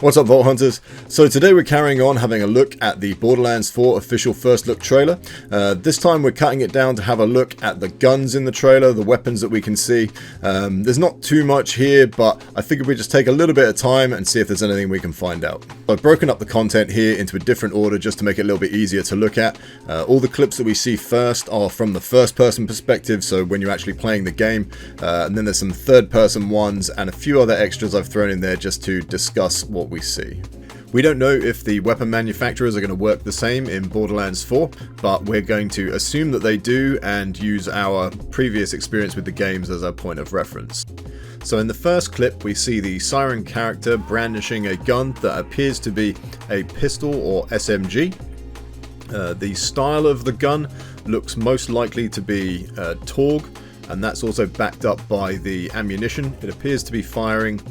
What's up, Vault Hunters? So today we're carrying on having a look at the Borderlands 4 official first look trailer. This time we're cutting it down to have a look at the guns in the trailer, the weapons that we can see. There's not too much here, but I figured we'd just take a little bit of time and see if there's anything we can find out. I've broken up the content here into a different order just to make it a little bit easier to look at. All the clips that we see first are from the first person perspective, so when you're actually playing the game, and then there's some third person ones and a few other extras I've thrown in there just to discuss what we see. We don't know if the weapon manufacturers are going to work the same in Borderlands 4, but we're going to assume that they do and use our previous experience with the games as a point of reference. So in the first clip we see the Siren character brandishing a gun that appears to be a pistol or SMG. The style of the gun looks most likely to be Torg, and that's also backed up by the ammunition. It appears to be firing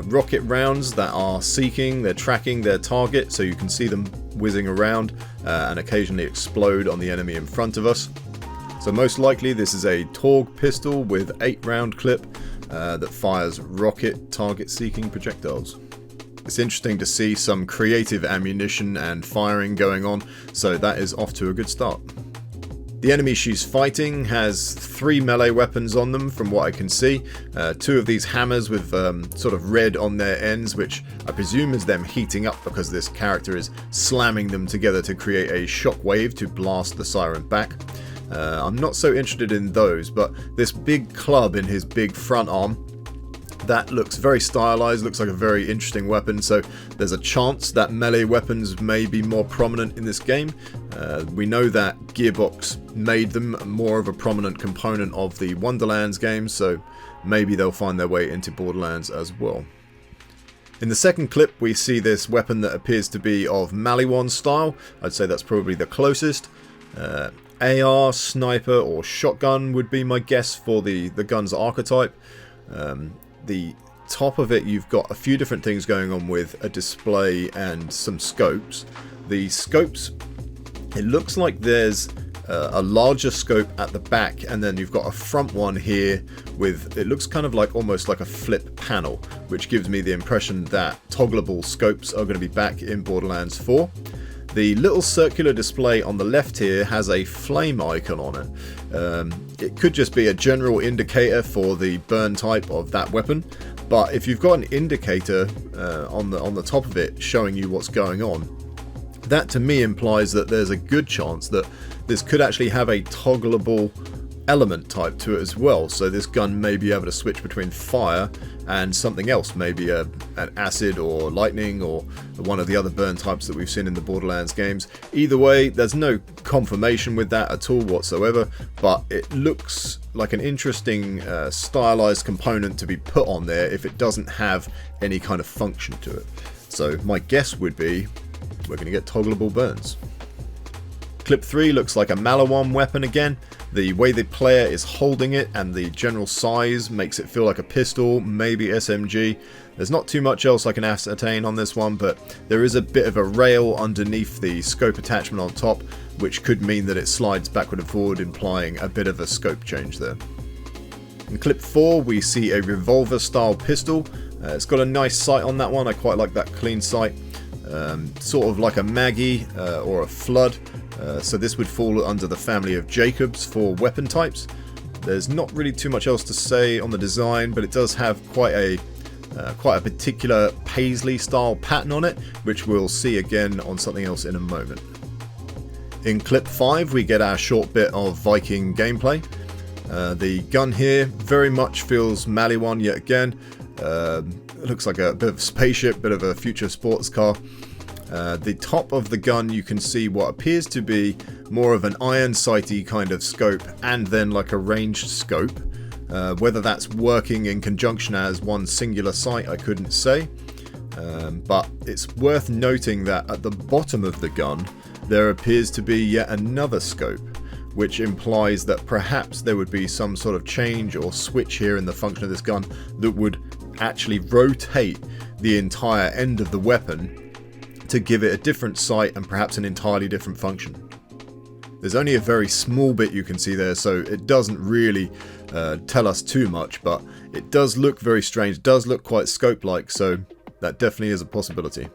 rocket rounds that are they're tracking their target, so you can see them whizzing around and occasionally explode on the enemy in front of us. So most likely this is a Torg pistol with 8-round clip that fires rocket target seeking projectiles. It's interesting to see some creative ammunition and firing going on, so that is off to a good start. The enemy she's fighting has 3 melee weapons on them from what I can see. 2 of these hammers with sort of red on their ends, which I presume is them heating up because this character is slamming them together to create a shockwave to blast the Siren back. I'm not so interested in those, but this big club in his big front arm, that looks very stylized, looks like a very interesting weapon, so there's a chance that melee weapons may be more prominent in this game. We know that Gearbox made them more of a prominent component of the Wonderlands games, so maybe they'll find their way into Borderlands as well. In the second clip we see this weapon that appears to be of Maliwan style. I'd say that's probably the closest. AR, sniper or shotgun would be my guess for the gun's archetype. The top of it, you've got a few different things going on with a display and some scopes. The scopes, it looks like there's a larger scope at the back, and then you've got a front one here with, it looks kind of like almost like a flip panel, which gives me the impression that toggleable scopes are going to be back in Borderlands 4. The little circular display on the left here has a flame icon on it. It could just be a general indicator for the burn type of that weapon, but if you've got an indicator on the top of it showing you what's going on, that to me implies that there's a good chance that this could actually have a toggleable element type to it as well. So this gun may be able to switch between fire and something else, maybe an acid or lightning or one of the other burn types that we've seen in the Borderlands games. Either way, there's no confirmation with that at all whatsoever, but it looks like an interesting stylized component to be put on there if it doesn't have any kind of function to it. So my guess would be we're going to get toggleable burns. Clip 3 looks like a Maliwan weapon again. The way the player is holding it and the general size makes it feel like a pistol, maybe SMG. There's not too much else I can ascertain on this one, but there is a bit of a rail underneath the scope attachment on top, which could mean that it slides backward and forward, implying a bit of a scope change there. In clip 4 we see a revolver style pistol. It's got a nice sight on that one, I quite like that clean sight. Sort of like a Maggie or a Flood, so this would fall under the family of Jacobs for weapon types. There's not really too much else to say on the design, but it does have quite a particular paisley style pattern on it, which we'll see again on something else in a moment. In clip 5 we get our short bit of Viking gameplay. The gun here very much feels Maliwan yet again. It looks like a bit of a spaceship, bit of a future sports car. The top of the gun you can see what appears to be more of an iron sighty kind of scope and then like a ranged scope. Whether that's working in conjunction as one singular sight I couldn't say, but it's worth noting that at the bottom of the gun there appears to be yet another scope, which implies that perhaps there would be some sort of change or switch here in the function of this gun that would actually rotate the entire end of the weapon to give it a different sight and perhaps an entirely different function. There's only a very small bit you can see there, so it doesn't really tell us too much, but it does look very strange, does look quite scope-like, so that definitely is a possibility.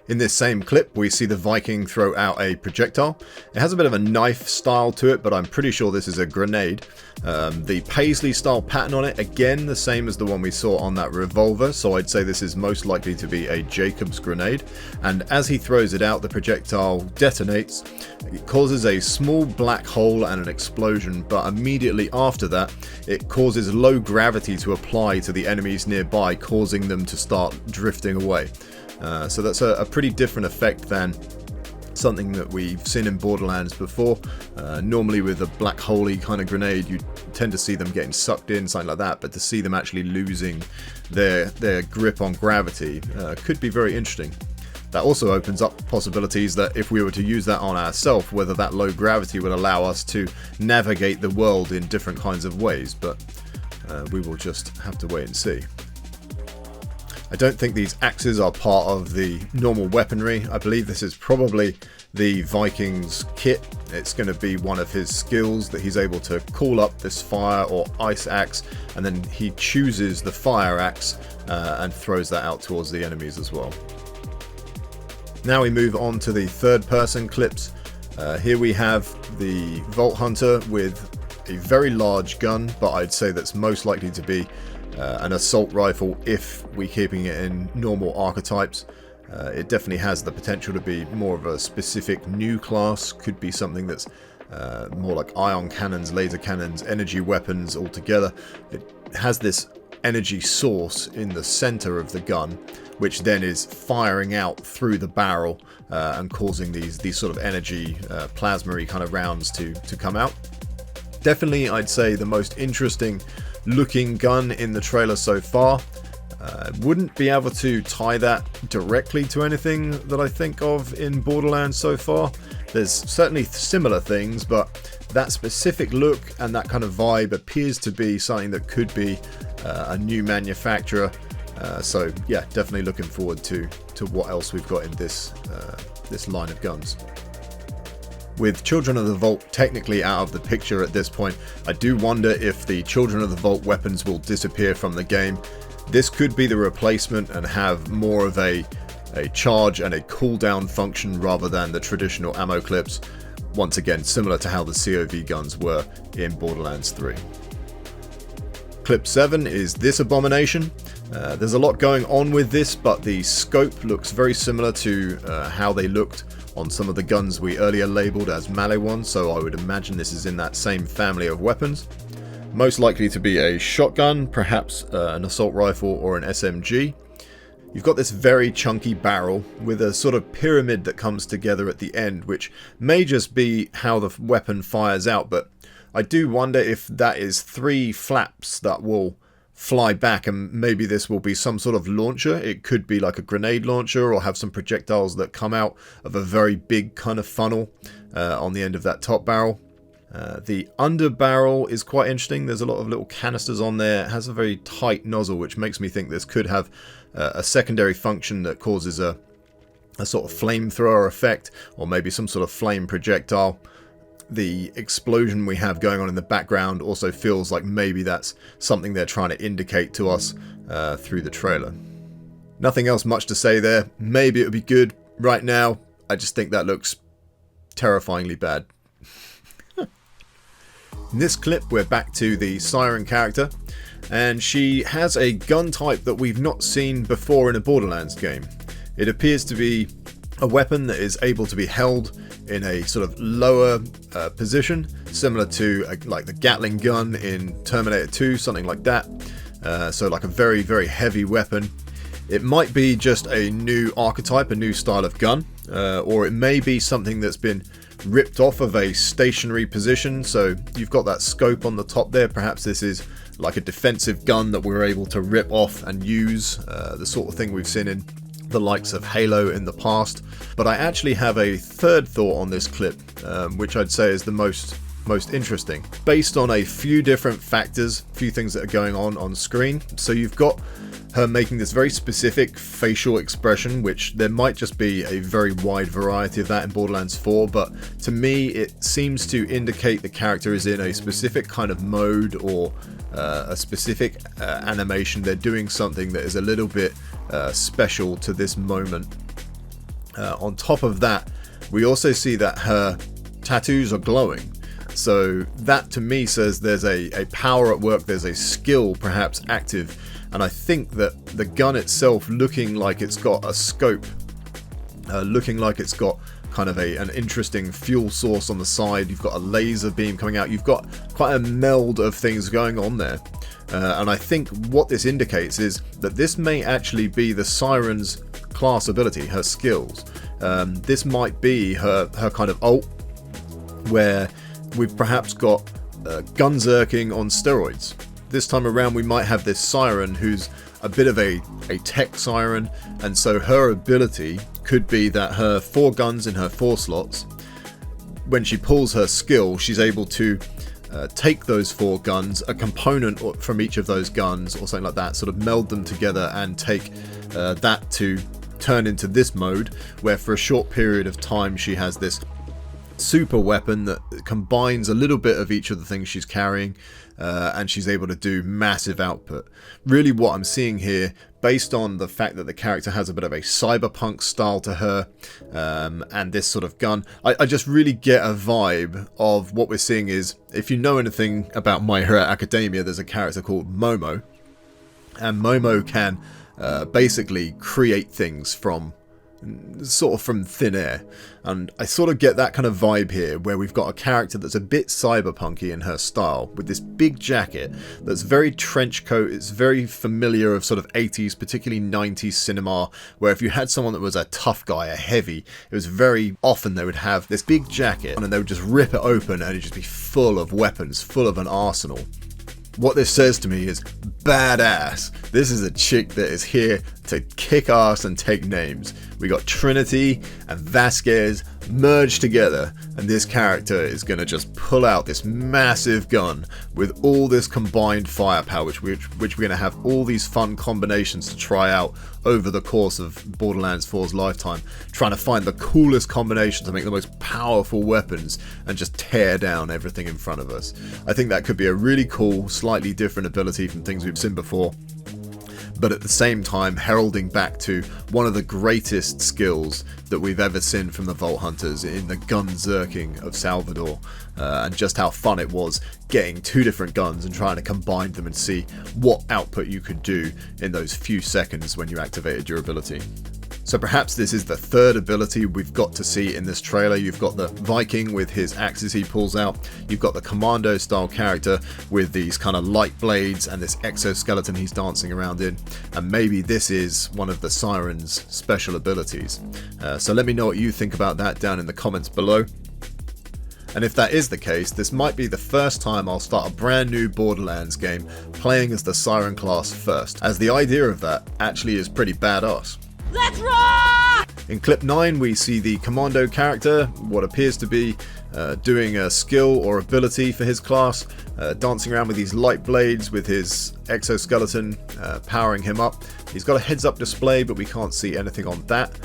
In this same clip, we see the Viking throw out a projectile. It has a bit of a knife style to it, but I'm pretty sure this is a grenade. The paisley style pattern on it, again, the same as the one we saw on that revolver, so I'd say this is most likely to be a Jacob's grenade. And as he throws it out, the projectile detonates. It causes a small black hole and an explosion, but immediately after that, it causes low gravity to apply to the enemies nearby, causing them to start drifting away. So that's a pretty different effect than something that we've seen in Borderlands before. Normally with a black holey kind of grenade, you tend to see them getting sucked in, something like that, but to see them actually losing their grip on gravity could be very interesting. That also opens up possibilities that if we were to use that on ourselves, whether that low gravity would allow us to navigate the world in different kinds of ways, but we will just have to wait and see. I don't think these axes are part of the normal weaponry. I believe this is probably the Viking's kit. It's going to be one of his skills that he's able to call up this fire or ice axe, and then he chooses the fire axe and throws that out towards the enemies as well. Now we move on to the third person clips. Here we have the Vault Hunter with a very large gun, but I'd say that's most likely to be an assault rifle if we're keeping it in normal archetypes. It definitely has the potential to be more of a specific new class, could be something that's more like ion cannons, laser cannons, energy weapons altogether. It has this energy source in the center of the gun, which then is firing out through the barrel and causing these sort of energy plasma-y kind of rounds to come out. Definitely, I'd say the most interesting looking gun in the trailer so far. Wouldn't be able to tie that directly to anything that I think of in Borderlands so far. There's certainly similar things, but that specific look and that kind of vibe appears to be something that could be a new manufacturer. So yeah, definitely looking forward to what else we've got in this line of guns. With Children of the Vault technically out of the picture at this point, I do wonder if the Children of the Vault weapons will disappear from the game. This could be the replacement and have more of a charge and a cooldown function rather than the traditional ammo clips. Once again, similar to how the COV guns were in Borderlands 3. Clip 7 is this abomination. There's a lot going on with this, but the scope looks very similar to how they looked on some of the guns we earlier labelled as melee ones, so I would imagine this is in that same family of weapons. Most likely to be a shotgun, perhaps an assault rifle or an SMG. You've got this very chunky barrel with a sort of pyramid that comes together at the end, which may just be how the weapon fires out, but I do wonder if that is 3 flaps that will fly back, and maybe this will be some sort of launcher. It could be like a grenade launcher or have some projectiles that come out of a very big kind of funnel on the end of that top barrel. The under barrel is quite interesting. There's a lot of little canisters on there. It has a very tight nozzle, which makes me think this could have a secondary function that causes a sort of flamethrower effect, or maybe some sort of flame projectile. The explosion we have going on in the background also feels like maybe that's something they're trying to indicate to us through the trailer. Nothing else much to say there. Maybe it would be good. Right now, I just think that looks terrifyingly bad. In this clip, we're back to the Siren character, and she has a gun type that we've not seen before in a Borderlands game. It appears to be a weapon that is able to be held in a sort of lower position, similar to like the Gatling gun in Terminator 2, something like that. So like a very, very heavy weapon. It might be just a new archetype, a new style of gun, or it may be something that's been ripped off of a stationary position. So you've got that scope on the top there. Perhaps this is like a defensive gun that we're able to rip off and use, the sort of thing we've seen in the likes of Halo in the past. But I actually have a third thought on this clip, which I'd say is the most interesting, based on a few different factors, a few things that are going on screen. So you've got her making this very specific facial expression, which there might just be a very wide variety of that in Borderlands 4, but to me it seems to indicate the character is in a specific kind of mode or a specific animation. They're doing something that is a little bit special to this moment. On top of that, we also see that her tattoos are glowing. So that to me says there's a power at work, there's a skill perhaps active. And I think that the gun itself, looking like it's got a scope, looking like it's got kind of an interesting fuel source on the side, you've got a laser beam coming out, you've got quite a meld of things going on there. And I think what this indicates is that this may actually be the Siren's class ability, her skills. This might be her kind of ult, where we've perhaps got gunzerking on steroids. This time around we might have this Siren who's a bit of a tech Siren, and so her ability could be that her 4 guns in her 4 slots, when she pulls her skill, she's able to take those 4 guns, a component from each of those guns or something like that, sort of meld them together and take that to turn into this mode, where for a short period of time she has this super weapon that combines a little bit of each of the things she's carrying, and she's able to do massive output. Really what I'm seeing here, based on the fact that the character has a bit of a cyberpunk style to her, and this sort of gun, I just really get a vibe of what we're seeing is, if you know anything about My Hero Academia, there's a character called Momo, and Momo can basically create things from thin air, and I sort of get that kind of vibe here, where we've got a character that's a bit cyberpunky in her style, with this big jacket that's very trench coat. It's very familiar of sort of 80s, particularly 90s cinema, where if you had someone that was a tough guy, a heavy, it was very often they would have this big jacket and then they would just rip it open and it'd just be full of weapons, full of an arsenal. What this says to me is badass. This is a chick that is here to kick ass and take names. We got Trinity and Vasquez merged together, and this character is going to just pull out this massive gun with all this combined firepower, which we're going to have all these fun combinations to try out over the course of Borderlands 4's lifetime, trying to find the coolest combinations to make the most powerful weapons and just tear down everything in front of us. I think that could be a really cool, slightly different ability from things we've seen before, but at the same time heralding back to one of the greatest skills that we've ever seen from the Vault Hunters in the gun-zerking of Salvador, and just how fun it was getting 2 different guns and trying to combine them and see what output you could do in those few seconds when you activated your ability. So perhaps this is the 3rd ability we've got to see in this trailer. You've got the Viking with his axes he pulls out. You've got the commando style character with these kind of light blades and this exoskeleton he's dancing around in. And maybe this is one of the Siren's special abilities. So let me know what you think about that down in the comments below. And if that is the case, this might be the first time I'll start a brand new Borderlands game playing as the Siren class first, as the idea of that actually is pretty badass. Let's rock! In clip 9 we see the commando character, what appears to be doing a skill or ability for his class, dancing around with these light blades with his exoskeleton powering him up. He's got a heads up display, but we can't see anything on that.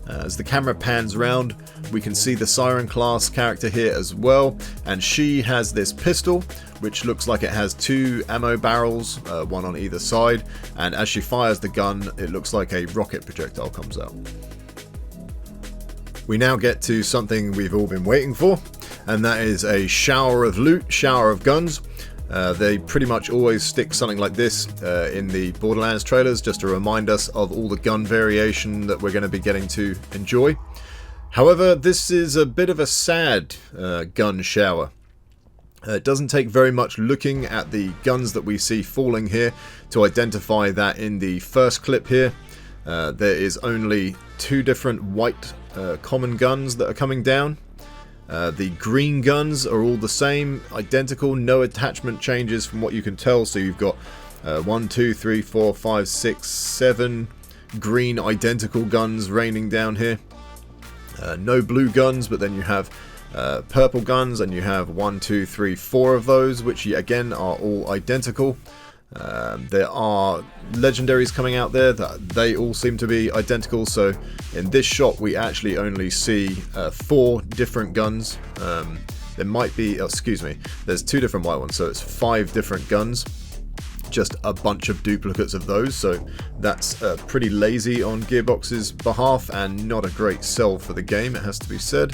As the camera pans around, we can see the Siren class character here as well, and she has this pistol which looks like it has 2 ammo barrels, one on either side, and as she fires the gun it looks like a rocket projectile comes out. We now get to something we've all been waiting for, and that is a shower of loot, shower of guns. They pretty much always stick something like this in the Borderlands trailers, just to remind us of all the gun variation that we're going to be getting to enjoy. However, this is a bit of a sad gun shower. It doesn't take very much looking at the guns that we see falling here to identify that in the first clip here, there is only 2 different white common guns that are coming down. The green guns are all the same, identical, no attachment changes from what you can tell. So you've got 1, 2, 3, 4, 5, 6, 7 green identical guns raining down here. No blue guns, but then you have purple guns, and you have 1, 2, 3, 4 of those, which again are all identical. There are legendaries coming out there that they all seem to be identical, so in this shot we actually only see 4 different guns. There might be, there's 2 different white ones, so it's 5 different guns. just a bunch of duplicates of those, so that's pretty lazy on Gearbox's behalf and not a great sell for the game, it has to be said.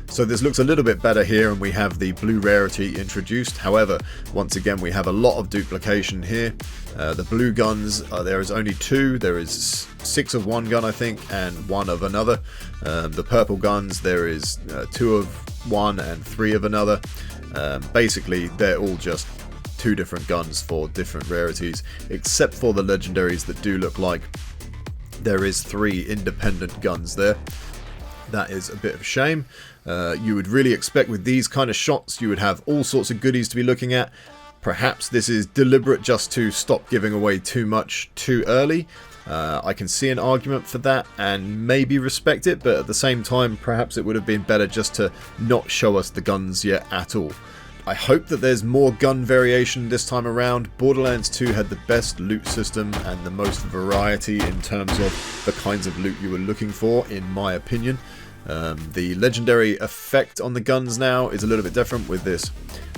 So this looks a little bit better here, and we have the blue rarity introduced. However, once again we have a lot of duplication here. The blue guns, there is only 2. There is 6 of one gun I think and 1 of another. The purple guns, there is 2 of one and 3 of another. Basically they're all just 2 different guns for different rarities, except for the legendaries that do look like there is 3 independent guns there. That is a bit of a shame. You would really expect with these kind of shots you would have all sorts of goodies to be looking at. Perhaps this is deliberate just to stop giving away too much too early. I can see an argument for that and maybe respect it, but at the same time perhaps it would have been better just to not show us the guns yet at all. I hope that there's more gun variation this time around. Borderlands 2 had the best loot system and the most variety in terms of the kinds of loot you were looking for, in my opinion. The legendary effect on the guns now is a little bit different, with this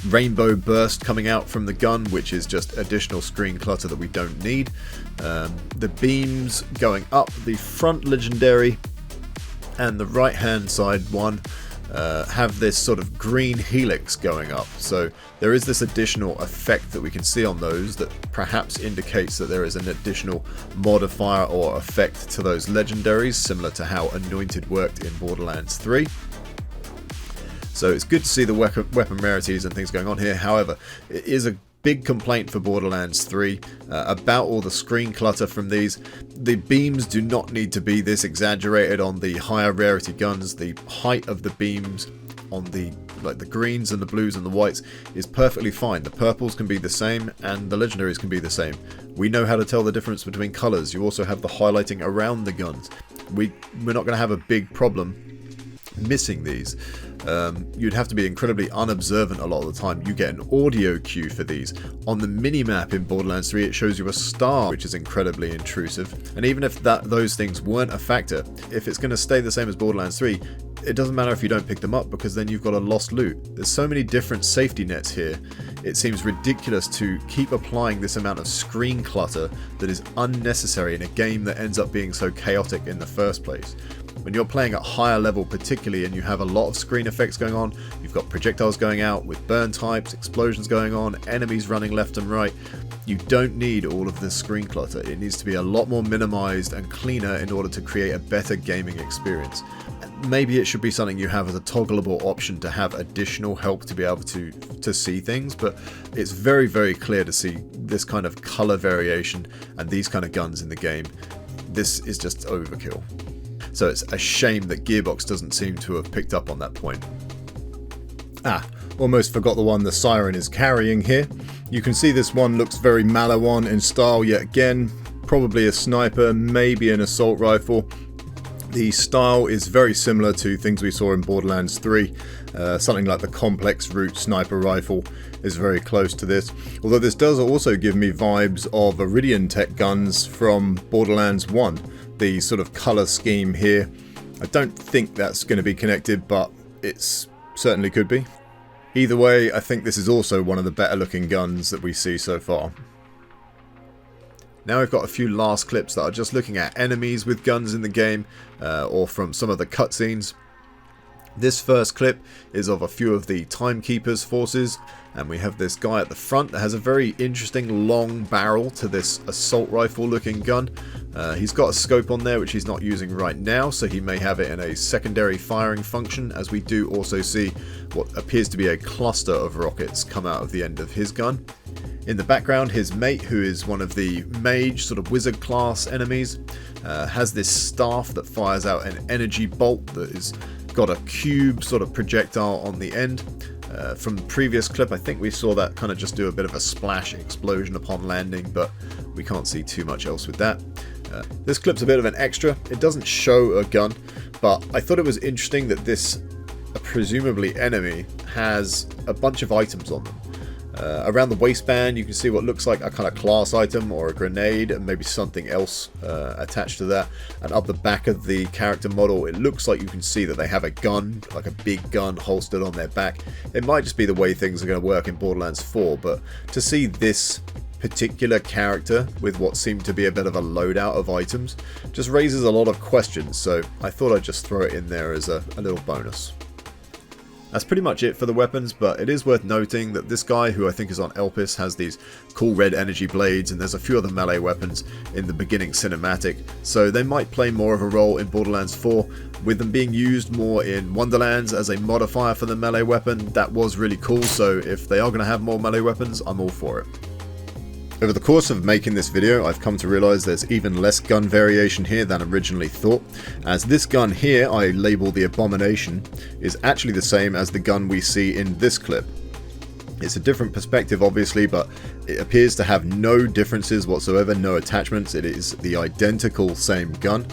rainbow burst coming out from the gun, which is just additional screen clutter that we don't need. The beams going up the front legendary and the right hand side one have this sort of green helix going up, so there is this additional effect that we can see on those that perhaps indicates that there is an additional modifier or effect to those legendaries, similar to how Anointed worked in Borderlands 3. So it's good to see the weapon rarities and things going on here. However, it is a big complaint for Borderlands 3 about all the screen clutter from these. The beams do not need to be this exaggerated on the higher rarity guns. The height of the beams on the greens and the blues and the whites is perfectly fine. The purples can be the same and the legendaries can be the same. We know how to tell the difference between colours. You also have the highlighting around the guns. We're not going to have a big problem missing these. You'd have to be incredibly unobservant a lot of the time. You get an audio cue for these. On the minimap in Borderlands 3 it shows you a star, which is incredibly intrusive, and even if those things weren't a factor, if it's going to stay the same as Borderlands 3, it doesn't matter if you don't pick them up, because then you've got a lost loot. There's so many different safety nets here. It seems ridiculous to keep applying this amount of screen clutter that is unnecessary in a game that ends up being so chaotic in the first place. When you're playing at higher level particularly and you have a lot of screen effects going on, you've got projectiles going out with burn types, explosions going on, enemies running left and right, you don't need all of this screen clutter. It needs to be a lot more minimized and cleaner in order to create a better gaming experience. Maybe it should be something you have as a toggleable option to have additional help to be able to see things, but it's very, very clear to see this kind of color variation and these kind of guns in the game. This is just overkill. So it's a shame that Gearbox doesn't seem to have picked up on that point. Almost forgot the one the Siren is carrying here. You can see this one looks very Malawan in style yet again. Probably a sniper, maybe an assault rifle. The style is very similar to things we saw in Borderlands 3. Something like the complex root sniper rifle is very close to this. Although this does also give me vibes of Iridian Tech guns from Borderlands 1. The sort of colour scheme here. I don't think that's going to be connected, but it certainly could be. Either way, I think this is also one of the better looking guns that we see so far. Now we've got a few last clips that are just looking at enemies with guns in the game, or from some of the cutscenes. This first clip is of a few of the Timekeeper's forces, and we have this guy at the front that has a very interesting long barrel to this assault rifle looking gun. He's got a scope on there which he's not using right now, so he may have it in a secondary firing function, as we do also see what appears to be a cluster of rockets come out of the end of his gun. In the background, his mate, who is one of the mage sort of wizard class enemies, has this staff that fires out an energy bolt that is got a cube sort of projectile on the end. From the previous clip, I think we saw that kind of just do a bit of a splash explosion upon landing, but we can't see too much else with that. This clip's a bit of an extra. It doesn't show a gun, but I thought it was interesting that this presumably enemy has a bunch of items on them. Around the waistband you can see what looks like a kind of class item or a grenade and maybe something else attached to that, and up the back of the character model it looks like you can see that they have a gun, like a big gun holstered on their back. It might just be the way things are going to work in Borderlands 4, but to see this particular character with what seemed to be a bit of a loadout of items just raises a lot of questions, so I thought I'd just throw it in there as a little bonus. That's pretty much it for the weapons, but it is worth noting that this guy, who I think is on Elpis, has these cool red energy blades, and there's a few other melee weapons in the beginning cinematic, so they might play more of a role in Borderlands 4, with them being used more in Wonderlands as a modifier for the melee weapon. That was really cool, so if they are going to have more melee weapons, I'm all for it. Over the course of making this video, I've come to realise there's even less gun variation here than originally thought, as this gun here, I label the Abomination, is actually the same as the gun we see in this clip. It's a different perspective obviously, but it appears to have no differences whatsoever, no attachments. It is the identical same gun,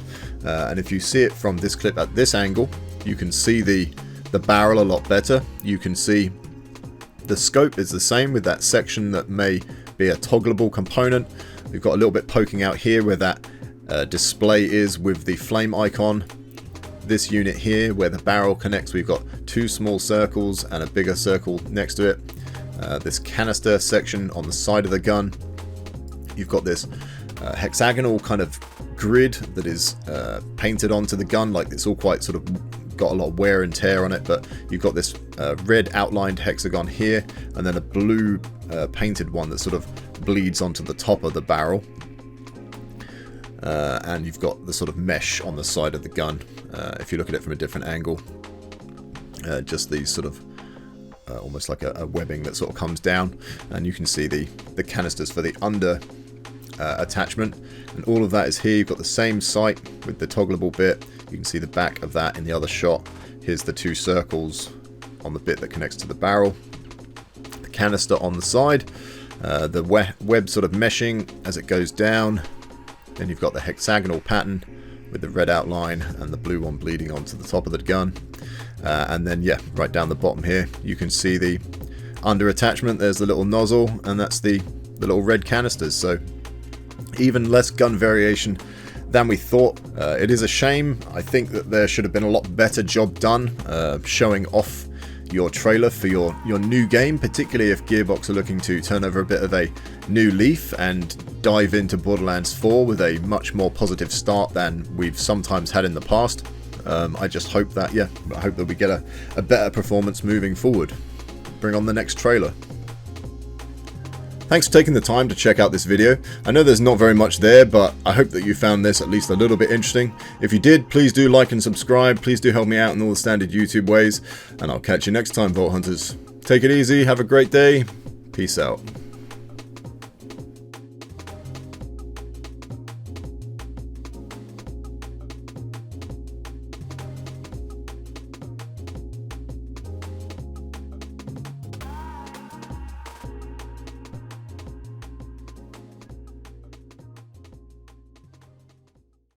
and if you see it from this clip at this angle, you can see the barrel a lot better. You can see the scope is the same, with that section that may be a toggleable component. We've got a little bit poking out here where that display is with the flame icon. This unit here where the barrel connects, we've got two small circles and a bigger circle next to it. This canister section on the side of the gun, you've got this hexagonal kind of grid that is painted onto the gun, like it's all quite sort of got a lot of wear and tear on it, but you've got this red outlined hexagon here, and then a blue painted one that sort of bleeds onto the top of the barrel, and you've got the sort of mesh on the side of the gun. If you look at it from a different angle, just these sort of almost like a webbing that sort of comes down, and you can see the canisters for the under attachment, and all of that is here. You've got the same sight with the toggleable bit. You can see the back of that in the other shot. Here's the two circles on the bit that connects to the barrel, the canister on the side, the web sort of meshing as it goes down. Then you've got the hexagonal pattern with the red outline and the blue one bleeding onto the top of the gun. And then, yeah, right down the bottom here, you can see the under attachment. There's the little nozzle, and that's the little red canisters. So even less gun variation than we thought. It is a shame. I think that there should have been a lot better job done showing off your trailer for your new game, particularly if Gearbox are looking to turn over a bit of a new leaf and dive into Borderlands 4 with a much more positive start than we've sometimes had in the past. I just hope that, yeah, I hope that we get a better performance moving forward. Bring on the next trailer. Thanks for taking the time to check out this video. I know there's not very much there, but I hope that you found this at least a little bit interesting. If you did, please do like and subscribe. Please do help me out in all the standard YouTube ways, and I'll catch you next time, Vault Hunters. Take it easy, have a great day, peace out.